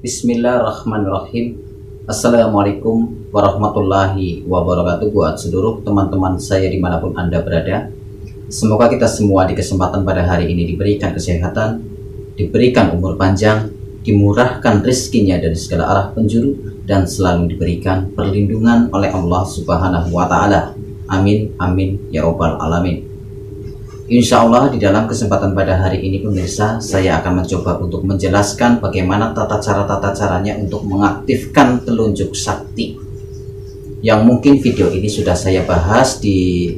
Bismillahirrahmanirrahim. Assalamualaikum warahmatullahi wabarakatuh buat seluruh teman-teman saya dimanapun Anda berada. Semoga kita semua di kesempatan pada hari ini diberikan kesehatan, diberikan umur panjang, dimurahkan rezekinya dari segala arah penjuru, dan selalu diberikan perlindungan oleh Allah Subhanahu wa Ta'ala. Amin, amin, ya Rabbal Alamin. Insya Allah di dalam kesempatan pada hari ini pemirsa, saya akan mencoba untuk menjelaskan bagaimana tata caranya untuk mengaktifkan telunjuk sakti. Yang mungkin video ini sudah saya bahas di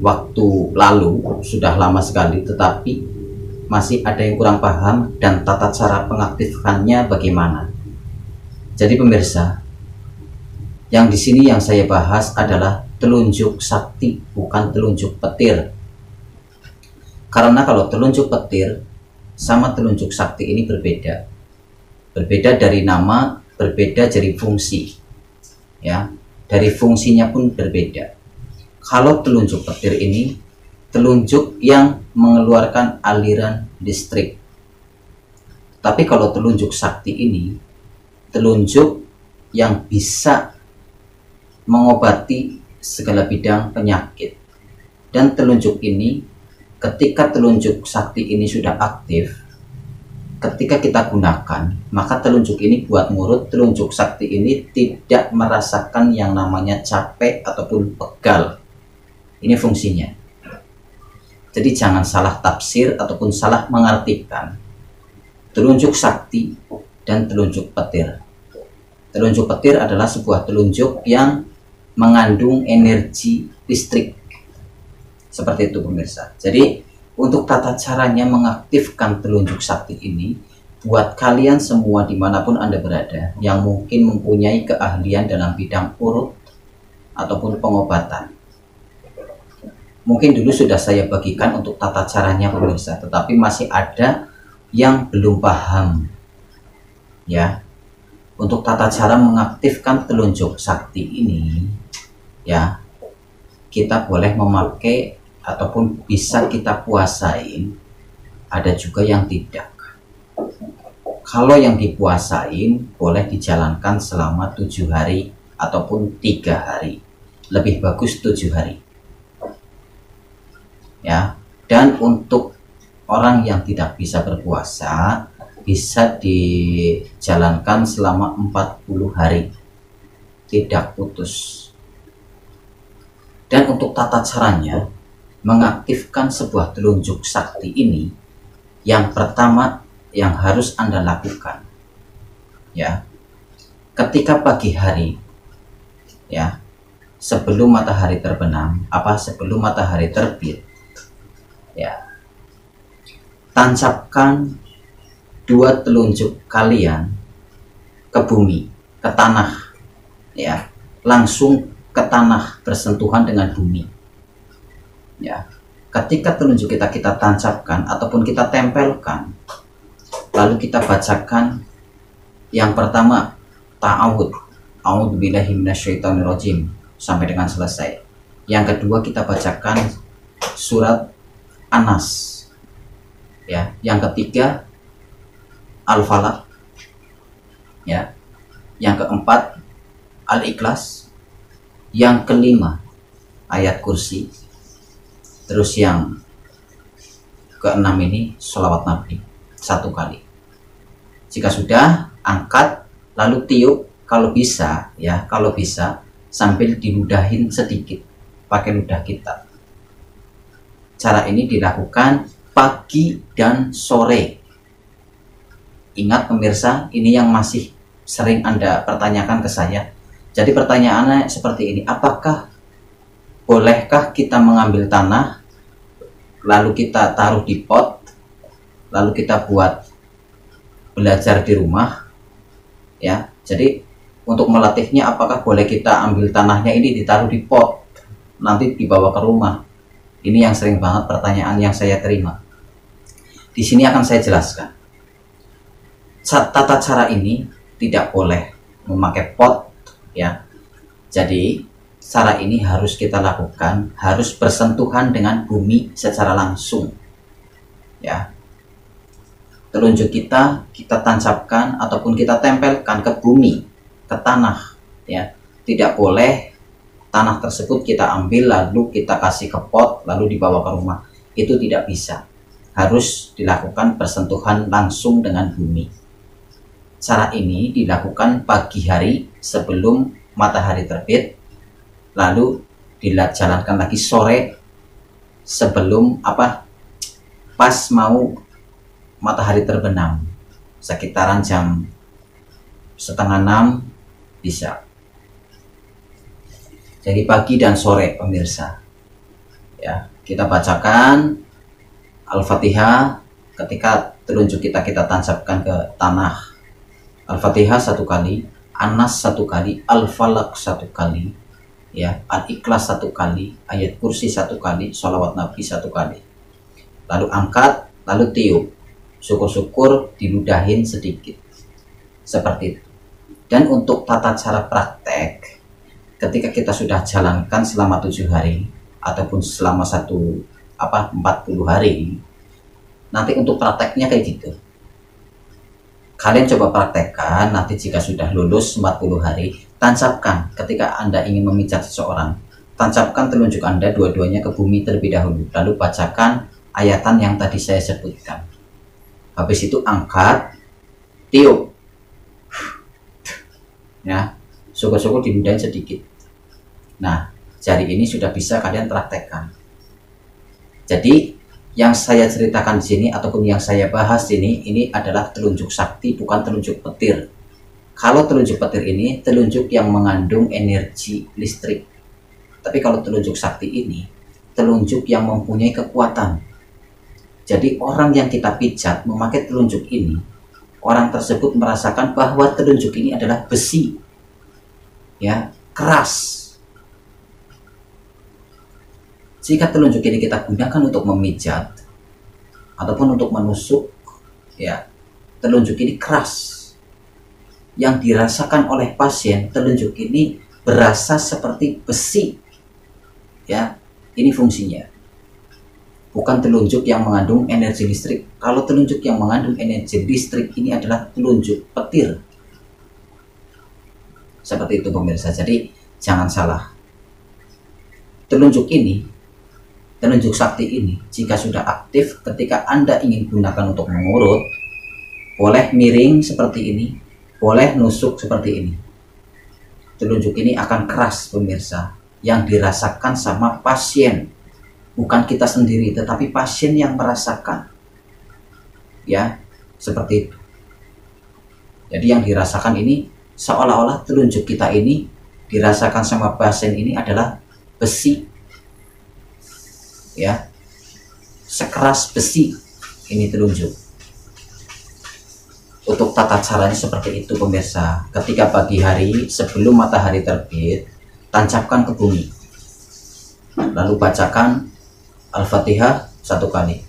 waktu lalu, sudah lama sekali, tetapi masih ada yang kurang paham dan tata cara pengaktifkannya bagaimana. Jadi pemirsa, yang di sini yang saya bahas adalah telunjuk sakti, bukan telunjuk petir. Karena kalau telunjuk petir sama telunjuk sakti ini berbeda. Berbeda dari nama, berbeda dari fungsi. Ya, dari fungsinya pun berbeda. Kalau telunjuk petir ini telunjuk yang mengeluarkan aliran listrik. Tapi kalau telunjuk sakti ini telunjuk yang bisa mengobati segala bidang penyakit. Dan telunjuk ini, ketika telunjuk sakti ini sudah aktif, ketika kita gunakan, maka telunjuk ini buat ngurut, telunjuk sakti ini tidak merasakan yang namanya capek ataupun pegal. Ini fungsinya. Jadi jangan salah tafsir ataupun salah mengartikan telunjuk sakti dan telunjuk petir. Telunjuk petir adalah sebuah telunjuk yang mengandung energi listrik. Seperti itu pemirsa. Jadi untuk tata caranya mengaktifkan telunjuk sakti ini, buat kalian semua dimanapun Anda berada yang mungkin mempunyai keahlian dalam bidang urut ataupun pengobatan, mungkin dulu sudah saya bagikan untuk tata caranya pemirsa, tetapi masih ada yang belum paham. Ya, untuk tata cara mengaktifkan telunjuk sakti ini, ya, kita boleh memakai ataupun bisa kita puasain, ada juga yang tidak. Kalau yang dipuasain boleh dijalankan selama 7 hari ataupun 3 hari, lebih bagus 7 hari ya. Dan untuk orang yang tidak bisa berpuasa bisa dijalankan selama 40 hari, tidak putus. Dan untuk tata caranya mengaktifkan sebuah telunjuk sakti ini, yang pertama yang harus Anda lakukan, ya, ketika pagi hari, ya, sebelum matahari terbenam, sebelum matahari terbit, ya, tancapkan 2 telunjuk kalian ke bumi, ke tanah, ya, langsung ke tanah, bersentuhan dengan bumi. Ya, ketika telunjuk kita tancapkan ataupun kita tempelkan, lalu kita bacakan yang pertama ta'awud, a'udzubillahi minasyaitonirrajim, sampai dengan selesai. Yang kedua kita bacakan surat An-Nas, ya. Yang ketiga Al-Falaq, ya. Yang keempat Al-Ikhlas, yang kelima ayat kursi. Terus yang keenam ini sholawat Nabi 1 kali. Jika sudah, angkat lalu tiup kalau bisa, ya, kalau bisa sambil diludahin sedikit pakai ludah kita. Cara ini dilakukan pagi dan sore. Ingat pemirsa, ini yang masih sering Anda pertanyakan ke saya. Jadi pertanyaannya seperti ini, bolehkah kita mengambil tanah, lalu kita taruh di pot, lalu kita buat belajar di rumah, ya. Jadi untuk melatihnya, apakah boleh kita ambil tanahnya ini ditaruh di pot, nanti dibawa ke rumah? Ini yang sering banget pertanyaan yang saya terima. Di sini akan saya jelaskan. Tata cara ini tidak boleh memakai pot, ya. Jadi cara ini harus kita lakukan, harus bersentuhan dengan bumi secara langsung, ya. telunjuk kita tancapkan ataupun kita tempelkan ke bumi, ke tanah, ya. Tidak boleh tanah tersebut kita ambil lalu kita kasih ke pot lalu dibawa ke rumah. Itu tidak bisa. Harus dilakukan bersentuhan langsung dengan bumi. Cara ini dilakukan pagi hari sebelum matahari terbit, lalu dijalankan lagi sore sebelum pas mau matahari terbenam, sekitaran jam 5:30 bisa. Jadi pagi dan sore pemirsa, ya, kita bacakan Al-Fatihah ketika telunjuk kita tancapkan ke tanah. Al-Fatihah 1 kali, An-Nas 1 kali, Al-Falaq 1 kali, ya, Al-Ikhlas 1 kali, Ayat Kursi 1 kali, Sholawat Nabi 1 kali. Lalu angkat, lalu tiup. Syukur-syukur diludahin sedikit. Seperti itu. Dan untuk tata cara praktek, ketika kita sudah jalankan selama 7 hari ataupun selama 40 hari, nanti untuk prakteknya kayak gitu. Kalian coba praktekkan, nanti jika sudah lulus 40 hari, tancapkan ketika Anda ingin memijat seseorang. Tancapkan telunjuk Anda dua-duanya ke bumi terlebih dahulu, lalu bacakan ayatan yang tadi saya sebutkan. Habis itu angkat, tiup, ya, syukur-syukur diludahin sedikit. Nah, jari ini sudah bisa kalian praktekkan. Jadi yang saya ceritakan di sini ataupun yang saya bahas ini adalah telunjuk sakti, bukan telunjuk petir. Kalau telunjuk petir ini telunjuk yang mengandung energi listrik. Tapi kalau telunjuk sakti ini telunjuk yang mempunyai kekuatan. Jadi orang yang kita pijat memakai telunjuk ini, orang tersebut merasakan bahwa telunjuk ini adalah besi, ya, keras. Jika telunjuk ini kita gunakan untuk memijat ataupun untuk menusuk, ya, telunjuk ini keras. Yang dirasakan oleh pasien, telunjuk ini berasa seperti besi, ya. Ini fungsinya. Bukan telunjuk yang mengandung energi listrik. Kalau telunjuk yang mengandung energi listrik ini adalah telunjuk petir. Seperti itu pemirsa. Jadi jangan salah. Telunjuk ini, telunjuk sakti ini, jika sudah aktif ketika Anda ingin gunakan untuk mengurut, boleh miring seperti ini, boleh nusuk seperti ini. Telunjuk ini akan keras pemirsa, yang dirasakan sama pasien. Bukan kita sendiri, tetapi pasien yang merasakan, ya, seperti itu. Jadi yang dirasakan ini seolah-olah telunjuk kita ini dirasakan sama pasien ini adalah besi, ya, sekeras besi ini telunjuk. Untuk tata caranya seperti itu pemirsa. Ketika pagi hari sebelum matahari terbit, tancapkan ke bumi, lalu bacakan Al-Fatihah 1 kali,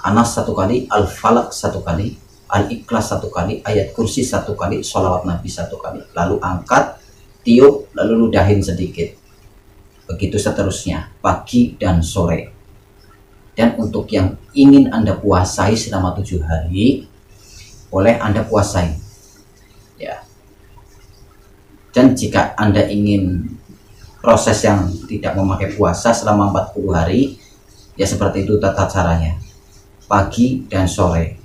An-Nas 1 kali, Al-Falaq 1 kali, Al-Ikhlas 1 kali, Ayat Kursi 1 kali, Sholawat Nabi 1 kali. Lalu angkat, tiup, lalu ludahin sedikit. Begitu seterusnya, pagi dan sore. Dan untuk yang ingin Anda puasai selama 7 hari, boleh Anda puasai, ya. Dan jika Anda ingin proses yang tidak memakai puasa selama 40 hari, ya seperti itu tata caranya. Pagi dan sore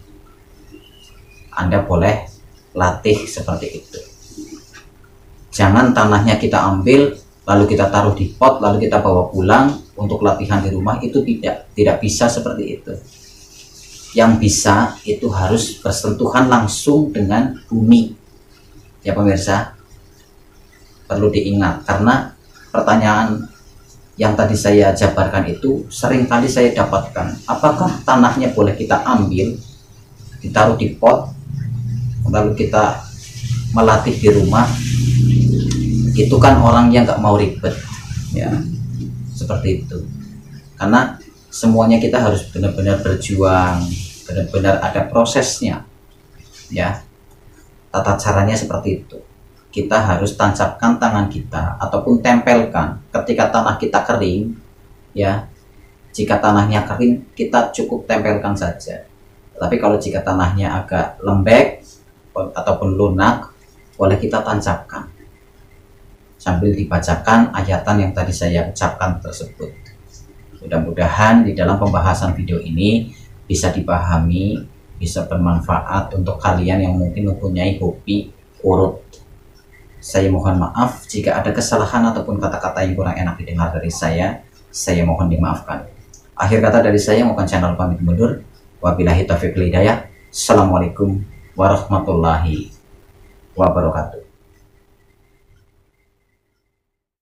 Anda boleh latih seperti itu. Jangan tanahnya kita ambil lalu kita taruh di pot lalu kita bawa pulang untuk latihan di rumah. Itu tidak bisa seperti itu. Yang bisa itu harus bersentuhan langsung dengan bumi, ya pemirsa. Perlu diingat, karena pertanyaan yang tadi saya jabarkan itu seringkali saya dapatkan. Apakah tanahnya boleh kita ambil, ditaruh di pot, lalu kita melatih di rumah? Itu kan orang yang nggak mau ribet, ya, seperti itu. Karena semuanya kita harus benar-benar berjuang, benar-benar ada prosesnya, ya. Tata caranya seperti itu. Kita harus tancapkan tangan kita ataupun tempelkan ketika tanah kita kering, ya. Jika tanahnya kering, kita cukup tempelkan saja. Tapi kalau jika tanahnya agak lembek ataupun lunak, boleh kita tancapkan sambil dibacakan ayatan yang tadi saya ucapkan tersebut. Mudah-mudahan di dalam pembahasan video ini bisa dipahami, bisa bermanfaat untuk kalian yang mungkin mempunyai hobi urut. Saya mohon maaf jika ada kesalahan ataupun kata-kata yang kurang enak didengar dari saya mohon dimaafkan. Akhir kata dari saya, mohon channel pamit mundur. Wabillahi taufiq wal hidayah. Assalamualaikum warahmatullahi wabarakatuh.